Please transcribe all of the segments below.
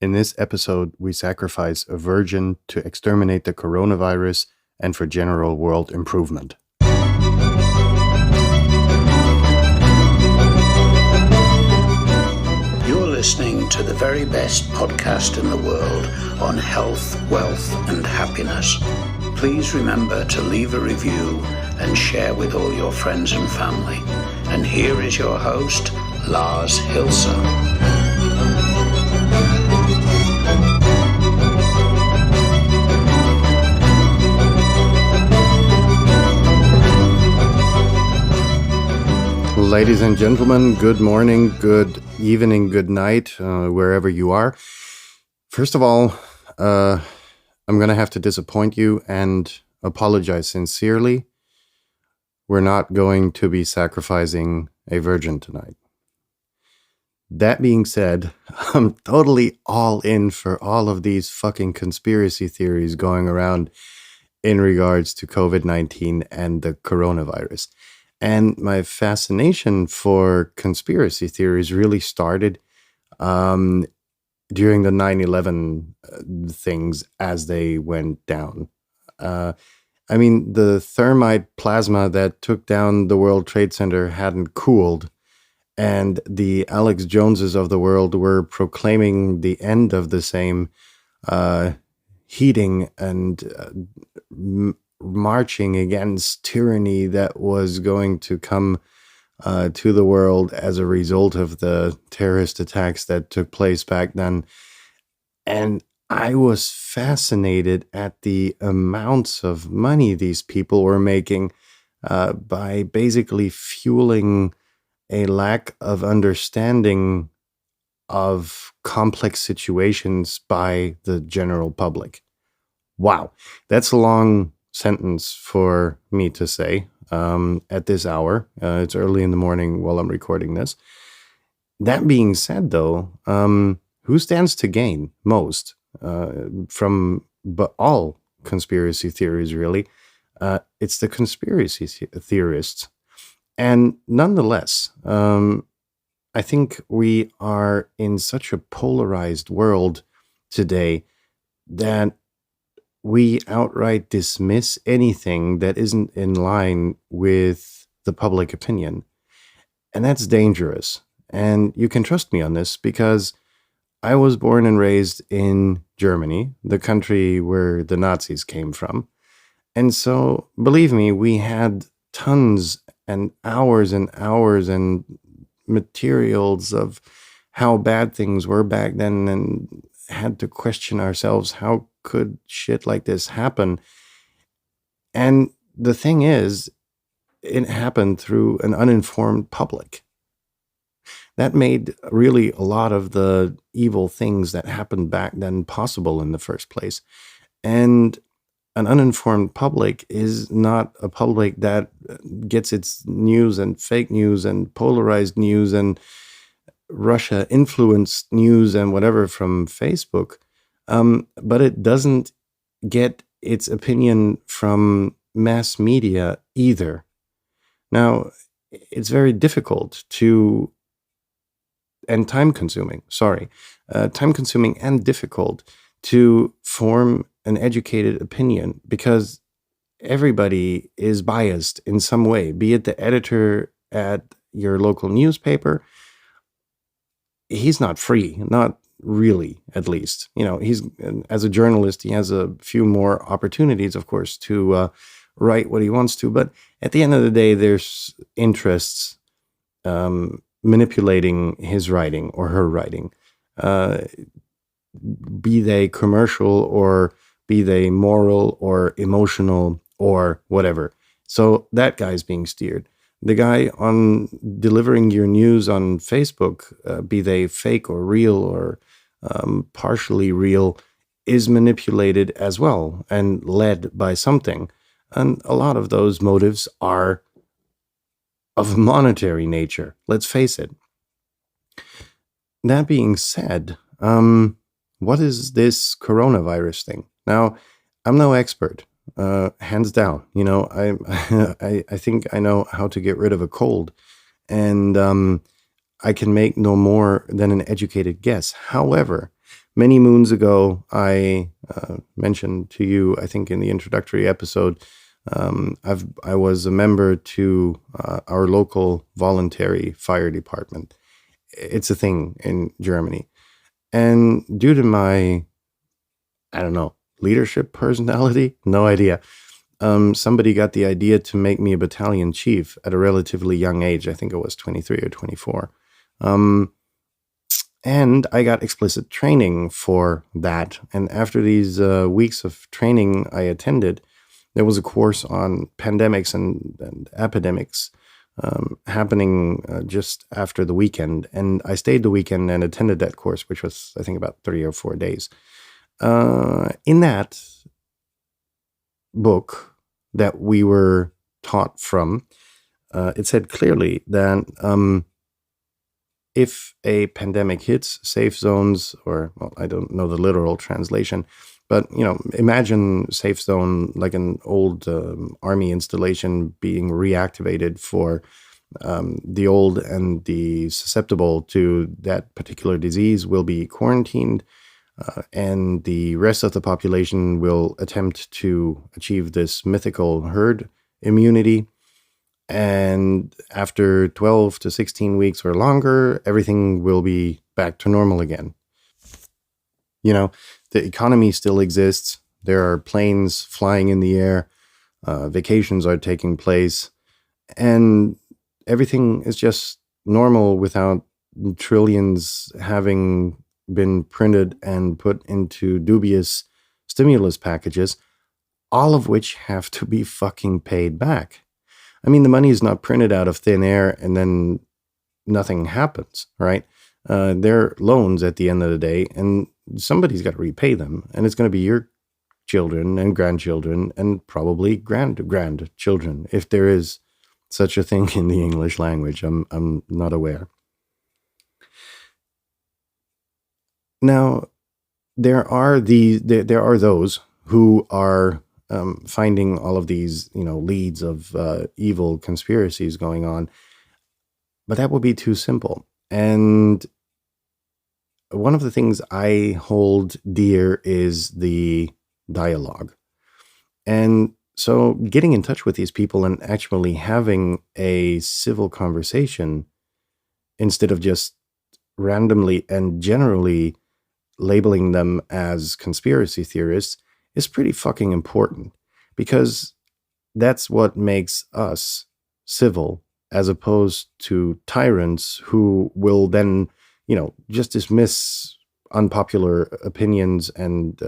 In this episode, we sacrifice a virgin to exterminate the coronavirus and for general world improvement. You're listening to the very best podcast in the world on health, wealth, and happiness. Please remember to leave a review and share with all your friends and family. And here is your host, Lars Hilser. Ladies and gentlemen, good morning, good evening, good night, wherever you are. First of all, I'm going to have to disappoint you and apologize sincerely. We're not going to be sacrificing a virgin tonight. That being said, I'm totally all in for all of these fucking conspiracy theories going around in regards to COVID-19 and the coronavirus. And my fascination for conspiracy theories really started during the 9/11 things as they went down. The thermite plasma that took down the World Trade Center hadn't cooled, and the Alex Joneses of the world were proclaiming the end of the same, heating and marching against tyranny that was going to come to the world as a result of the terrorist attacks that took place back then. And I was fascinated at the amounts of money these people were making by basically fueling a lack of understanding of complex situations by the general public. Wow, that's a long sentence for me to say at this hour. It's early in the morning while I'm recording this. That being said, though, who stands to gain most from all conspiracy theories, really? It's the conspiracy theorists. And nonetheless, I think we are in such a polarized world today that we outright dismiss anything that isn't in line with the public opinion. And that's dangerous. And you can trust me on this because I was born and raised in Germany, the country where the Nazis came from. And so, believe me, we had tons and hours and materials of how bad things were back then and had to question ourselves, how could shit like this happen? And the thing is, it happened through an uninformed public. That made really a lot of the evil things that happened back then possible in the first place. And an uninformed public is not a public that gets its news and fake news and polarized news and Russia influenced news and whatever from Facebook. But it doesn't get its opinion from mass media either. Now, it's very difficult and time-consuming and difficult to form an educated opinion because everybody is biased in some way, be it the editor at your local newspaper. He's not free, not really, at least. He's, as a journalist, he has a few more opportunities, of course, to write what he wants to. But at the end of the day, there's interests manipulating his writing or her writing, be they commercial or be they moral or emotional or whatever. So that guy's being steered. The guy on delivering your news on Facebook, be they fake or real or partially real, is manipulated as well and led by something. And a lot of those motives are of monetary nature, let's face it. That being said, what is this coronavirus thing? Now, I'm no expert. Hands down, I think I know how to get rid of a cold, and I can make no more than an educated guess. However, Many moons ago, I mentioned to you, I think in the introductory episode, I was a member to our local voluntary fire department. It's a thing in Germany. And due to my, I don't know, leadership personality, no idea, somebody got the idea to make me a battalion chief at a relatively young age. I think I was 23 or 24. And I got explicit training for that. And after these weeks of training I attended, there was a course on pandemics and epidemics happening just after the weekend. And I stayed the weekend and attended that course, which was, I think, about 3 or 4 days. In that book that we were taught from, it said clearly that if a pandemic hits, safe zones, or, well, I don't know the literal translation, but, imagine safe zone like an old army installation being reactivated for the old and the susceptible to that particular disease will be quarantined, and the rest of the population will attempt to achieve this mythical herd immunity. And after 12 to 16 weeks or longer, everything will be back to normal again. The economy still exists. There are planes flying in the air. Vacations are taking place. And everything is just normal without trillions having been printed and put into dubious stimulus packages, all of which have to be fucking paid back. I mean, the money is not printed out of thin air and then nothing happens, right? They're loans at the end of the day, and somebody's got to repay them. And it's going to be your children and grandchildren and probably grandchildren, if there is such a thing in the English language. I'm not aware. Now, there are those who are finding all of these, leads of evil conspiracies going on, but that would be too simple. And one of the things I hold dear is the dialogue. And so getting in touch with these people and actually having a civil conversation instead of just randomly and generally labeling them as conspiracy theorists is pretty fucking important, because that's what makes us civil, as opposed to tyrants who will then, just dismiss unpopular opinions and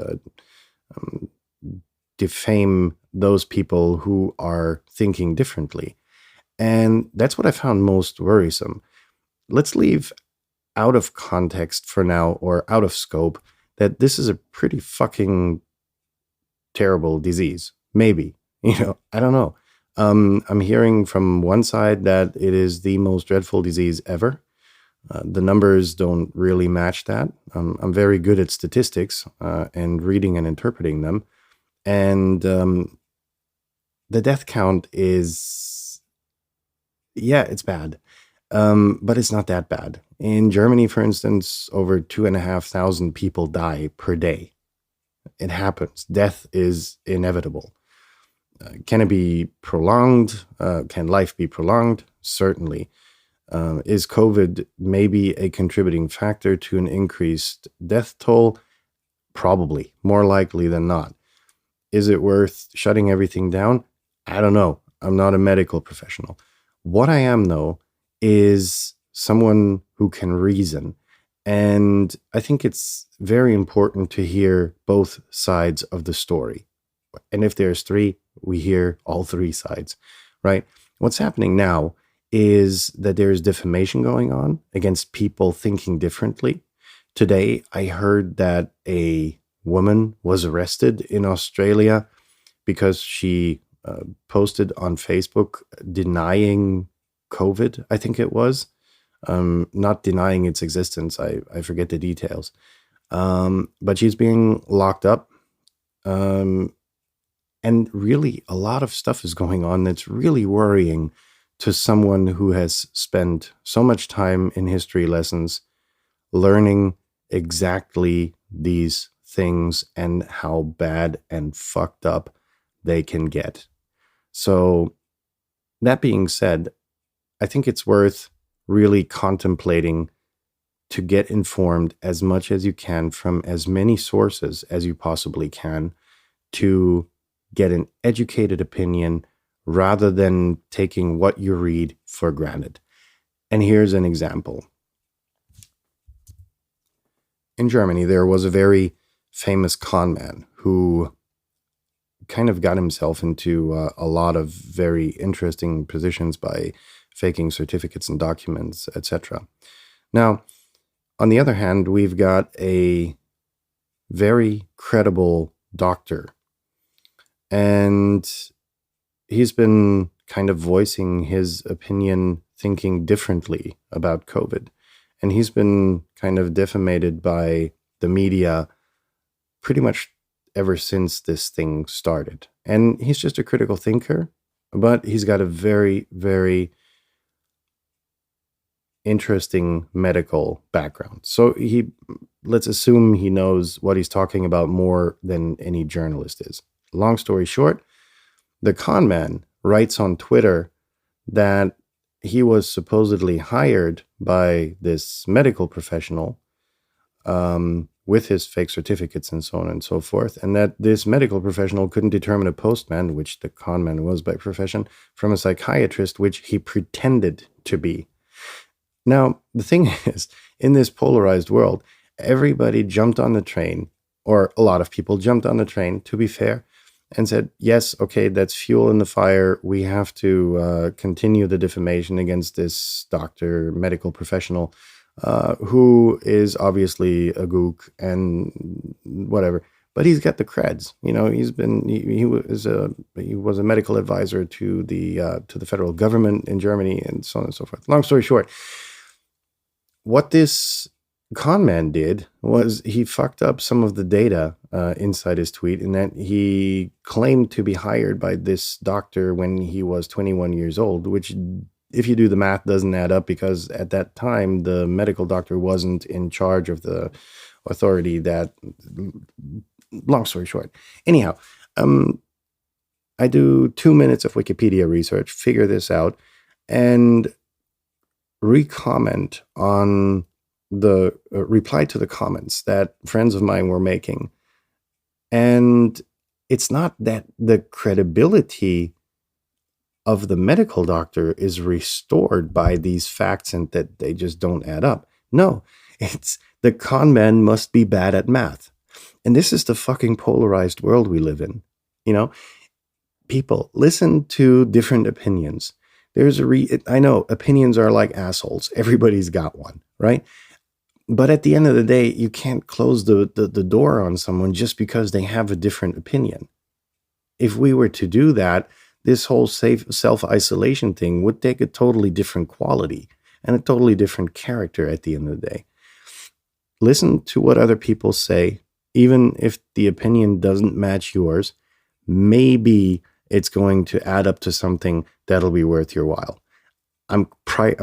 defame those people who are thinking differently. And that's what I found most worrisome. Let's leave out of context for now, or out of scope, that this is a pretty fucking terrible disease. Maybe, I don't know. I'm hearing from one side that it is the most dreadful disease ever. The numbers don't really match that. I'm very good at statistics and reading and interpreting them. And the death count is, it's bad. But it's not that bad. In Germany, for instance, over 2,500 people die per day. It happens. Death is inevitable. Can it be prolonged? Can life be prolonged? Certainly. Is COVID maybe a contributing factor to an increased death toll? Probably, more likely than not. Is it worth shutting everything down? I don't know. I'm not a medical professional. What I am, though, is someone who can reason. And I think it's very important to hear both sides of the story. And if there's three, we hear all three sides, right? What's happening now is that there's defamation going on against people thinking differently. Today, I heard that a woman was arrested in Australia because she posted on Facebook denying COVID, I think it was. Not denying its existence. I forget the details. But she's being locked up. And really, a lot of stuff is going on that's really worrying to someone who has spent so much time in history lessons learning exactly these things and how bad and fucked up they can get. So, that being said, I think it's worth really contemplating to get informed as much as you can from as many sources as you possibly can to get an educated opinion rather than taking what you read for granted. And here's an example. In Germany, there was a very famous con man who kind of got himself into a lot of very interesting positions by faking certificates and documents, etc. Now, on the other hand, we've got a very credible doctor, and he's been kind of voicing his opinion, thinking differently about COVID. And he's been kind of defamated by the media pretty much ever since this thing started. And he's just a critical thinker, but he's got a very, very interesting medical background. So let's assume he knows what he's talking about more than any journalist is. Long story short, the con man writes on Twitter that he was supposedly hired by this medical professional with his fake certificates and so on and so forth, and that this medical professional couldn't determine a postman, which the con man was by profession, from a psychiatrist, which he pretended to be. Now, the thing is, in this polarized world, everybody jumped on the train, or a lot of people jumped on the train, to be fair, and said, yes, okay, that's fuel in the fire. We have to continue the defamation against this doctor, medical professional, who is obviously a gook and whatever. But he's got the creds. You know, he was a medical advisor to the federal government in Germany and so on and so forth. Long story short, what this con man did was he fucked up some of the data inside his tweet, in that he claimed to be hired by this doctor when he was 21 years old, which, if you do the math, doesn't add up, because at that time the medical doctor wasn't in charge of the authority that. Long story short, anyhow, I do 2 minutes of Wikipedia research, figure this out, and recomment on the reply to the comments that friends of mine were making. And it's not that the credibility of the medical doctor is restored by these facts and that they just don't add up. No, it's the con man must be bad at math. And this is the fucking polarized world we live in. You know, people, listen to different opinions. I know opinions are like assholes. Everybody's got one, right? But at the end of the day, you can't close the door on someone just because they have a different opinion. If we were to do that, this whole self-isolation thing would take a totally different quality and a totally different character at the end of the day. Listen to what other people say, even if the opinion doesn't match yours. Maybe it's going to add up to something that'll be worth your while. I'm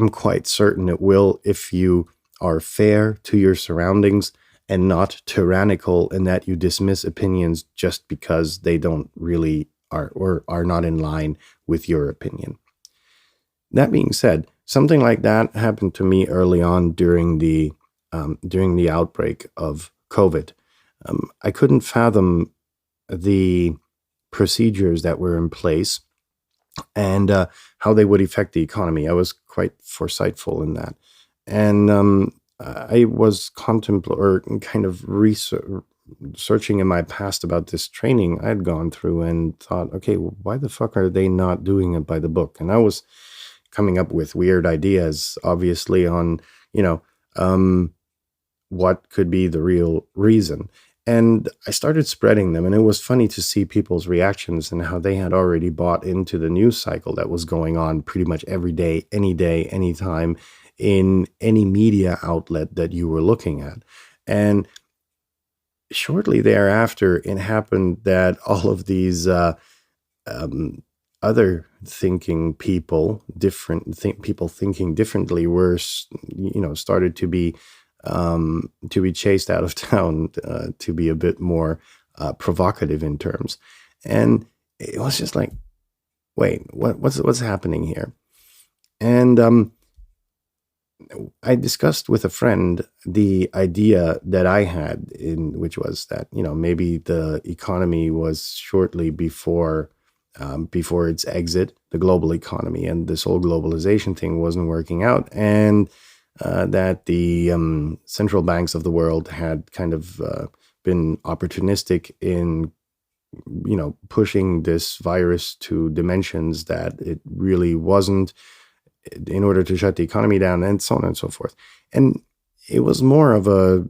quite certain it will, if you are fair to your surroundings and not tyrannical in that you dismiss opinions just because they don't really are not in line with your opinion. That being said, something like that happened to me early on during the outbreak of COVID. I couldn't fathom the procedures that were in place and how they would affect the economy. I was quite foresightful in that. And I was searching in my past about this training I'd gone through and thought, okay, well, why the fuck are they not doing it by the book? And I was coming up with weird ideas, obviously, on, what could be the real reason. And I started spreading them, and it was funny to see people's reactions and how they had already bought into the news cycle that was going on pretty much every day, anytime, in any media outlet that you were looking at. And shortly thereafter, it happened that all of these other thinking people, people thinking differently, were, started to be to be chased out of town, to be a bit more provocative in terms. And it was just like, wait, what's happening here? And I discussed with a friend the idea that I had, which was that, maybe the economy was shortly before its exit, the global economy, and this whole globalization thing wasn't working out, and that the central banks of the world had kind of been opportunistic in pushing this virus to dimensions that it really wasn't, in order to shut the economy down, and so on and so forth. And it was more of a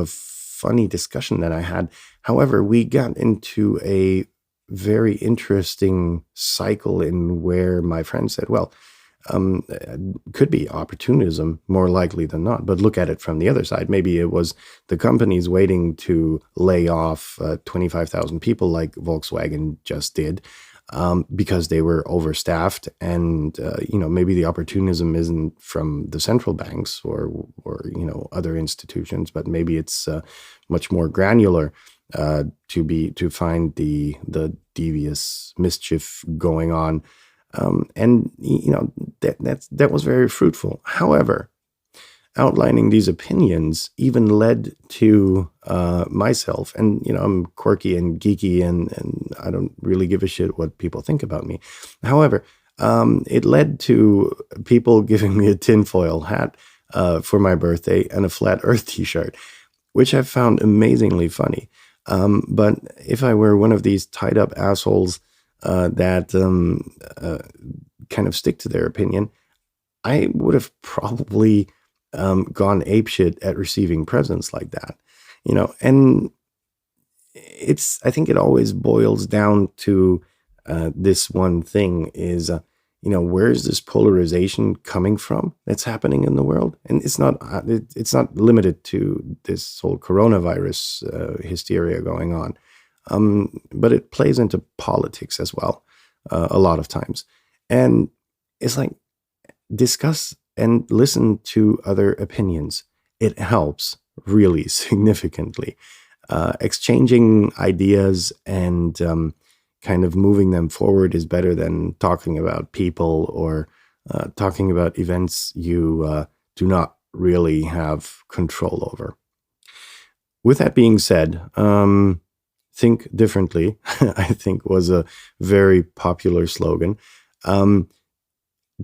funny discussion that I had. However, we got into a very interesting cycle in where my friend said, well, could be opportunism more likely than not, but look at it from the other side. Maybe it was the companies waiting to lay off 25,000 people like Volkswagen just did, because they were overstaffed, and maybe the opportunism isn't from the central banks or other institutions, but maybe it's much more granular, to find the devious mischief going on, and that was very fruitful. However, outlining these opinions even led to myself, and I'm quirky and geeky, and I don't really give a shit what people think about me. However, it led to people giving me a tinfoil hat for my birthday and a flat earth t-shirt, which I found amazingly funny. But if I were one of these tied up assholes that kind of stick to their opinion, I would have probably gone apeshit at receiving presents like that, and I think it always boils down to this one thing is, where's this polarization coming from that's happening in the world? And it's not limited to this whole coronavirus hysteria going on, but it plays into politics as well, a lot of times. And it's like, discuss and listen to other opinions. It helps really significantly. Exchanging ideas and kind of moving them forward is better than talking about people or talking about events you do not really have control over. With that being said, think differently, I think was a very popular slogan.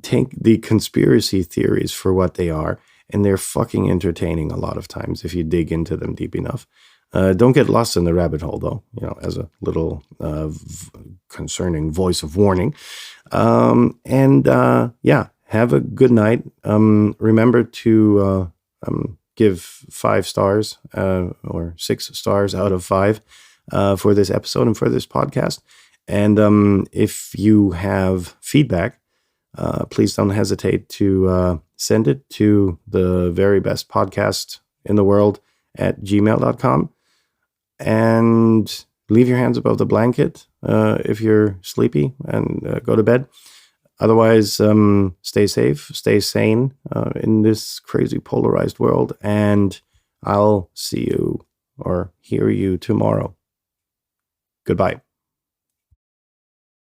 Take the conspiracy theories for what they are, and they're fucking entertaining a lot of times if you dig into them deep enough. Don't get lost in the rabbit hole, though, as a little concerning voice of warning. Yeah, have a good night. Remember to give 5 stars or 6 stars out of 5 for this episode and for this podcast. And if you have feedback, please don't hesitate to send it to the very best podcast in the world at gmail.com. And leave your hands above the blanket if you're sleepy, and go to bed. Otherwise, stay safe, stay sane in this crazy polarized world. And I'll see you or hear you tomorrow. Goodbye.